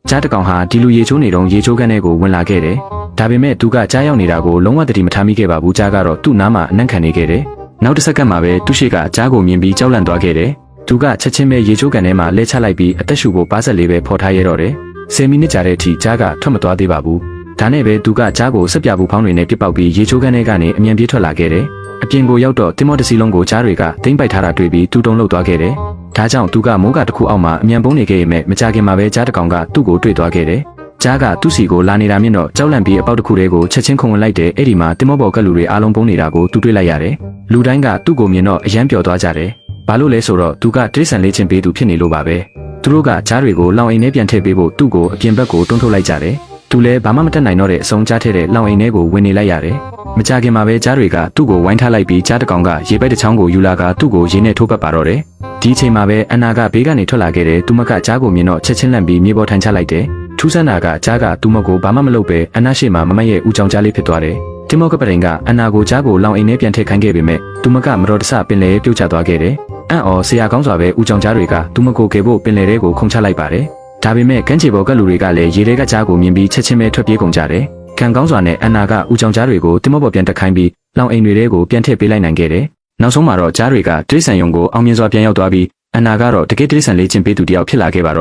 ကြားတကောင်ဟာဒီလူရေချိုးနေတော့ရေချိုးခန်းထဲကိုဝင်လာခဲ့တယ်။ဒါပေမဲ့သူကကြားရောက်နေတာကိုလုံးဝတတိမထားမိခဲ့ပါဘူး။ကြားကတော့သူ့နားမှာအနံ့ခံနေခဲ့တယ်။နောက်တစ်စက္ကန့်မှာပဲသူ့ရှိကကြားကိုမြင်ပြီးကြောက်လန့်သွားခဲ့တယ်။သူကချက်ချင်းပဲရေချိုးကန်ထဲမှာလဲချလိုက်ပြီးအသက်ရှူဖို့ပါးစက်လေးပဲဖော်ထားရတော့တယ်။10မိနစ်ကြာတဲ့အထိကြားကထွက်မသွားသေးပါဘူး။ဒါနဲ့ပဲသူကကြားကိုစက်ပြဘူးဖောင်းတွေနဲ့ပစ်ပေါက်ပြီးရေချိုးခန်းထဲကနေအမြန်ပြေးထွက်လာခဲ့တယ်။အပြင်ကိုရောက်တော့တင်မော့တစီလုံးကိုကြားတွေကသိမ့်ပိုက်ထားတာတွေ့ပြီးတူတုံလှုပ်သွားခဲ့တယ်။ဒါကြောင့်သူကမိုးကတစ်ခုအောက်မှာအမြန်ပုံးနေခဲ့ရမဲ့မကြခင်မှာပဲကြားတကောင်ကသူ့ကိုတွေ့သွားခဲ့တယ်။ကြားကသူ့စီကိုလာနေတာမြင်တော့ကြောက်လန့်ပြီးအပေါက်တစ်ခုတည်းကိုချက်ချင်းခုန်ဝင်လိုက်တယ်။အဲ့ဒီမှာတင်မော့ဘော်ကလူတွေအားလုံးပုံးနေတာကိုသူတွေ့လိုက်ရတယ်။လူတိုင်းကသူ့ကိုမြင်တော့အယမ်းပျော်သွားကြတယ်။ဘာလို့လဲဆိုတော့သူကတိရစ္ဆာန်လေးချင်းပေးသူဖြစ်နေလို့ပါပဲ။သူတို့ကကြားတွေကိုလောင်အိမ်ထဲပြန်ထည့်ပေးဖို့သူ့ကိုအပြင်ဘက်ကိုတွန်းထုတ်လိုက်ကြတယ်။သူလည်းဘာမှမတတ်နိုင်တော့တဲ့အစုံကြားထဲတဲ့လောင်အိမ်ထဲကိုဝင်နေလိုက်ရတယ်။မကြခင်မှာပဲကြားတွေကသူ့ကိုဝိုင်းထားလိုက်ပြီးကြားတကောင်ကရေပိုက်တစ်ချောင်းကိုယူလာကသူ့ကိုရေနဲ့ထိုးပတ်ပါတော့တယ်။ဒီအချိန်မှာပဲအနာကဘေးကနေထွက်လာခဲ့တဲ့သူမကကြားကိုမြင်တော့ချက်ချင်းလန့်ပြီးမြေပေါ်ထိုင်ချလိုက်တယ်။ထူးဆန်းတာကကြားကသူမကိုဘာမှမလုပ်ပဲအနာရှိမှမမရဲ့ဦးကြောင်ကြားလေးဖြစ်သွားတယ်။တင်မော့ကပတိန်ကအနာကိုကြားကိုလောင်အိမ်ထဲပြန်ထည့်ခိုင်းခဲ့ပေမဲ့သူမကမတော်တဆပင်လယ်ပြုတ်ကျသွားခဲ့တယ်။အံ့ဩဆရာကောင်းစွာပဲဦးကြောင်ကြားတွေကသူမကိုကယ်ဖို့ပင်လယ်ထဲကိုခုန်ချလိုက်ပါတယ်။ဒါပေမဲ့ကမ်းခြေပေါ်ကလူတွေကလည်းရေထဲကကြားကိုမြင်ပြီးချက်ချင်းပဲထွက်ပြေးကုန်ကြတယ်။ခံကောင်းစွာနဲ့အန်နာကဦးကြောင်ကြားတွေကိုတင်မော့ပေါ်ပြန်တက်ခိုင်းပြီးလောင်အိမ်တွေထဲကိုပြန်ထည့်ပေးလိုက်နိုင်ခဲ့တယ်။နောက်ဆုံးမှာတော့ကြားတွေကတိရစ္ဆာန်ယုံကိုအောင်မြင်စွာပြန်ရောက်သွားပြီးအန်နာကတော့တကယ်တိရစ္ဆာန်လေးချင်းပေးသူတယောက်ဖြစ်လာခဲ့ပါတော့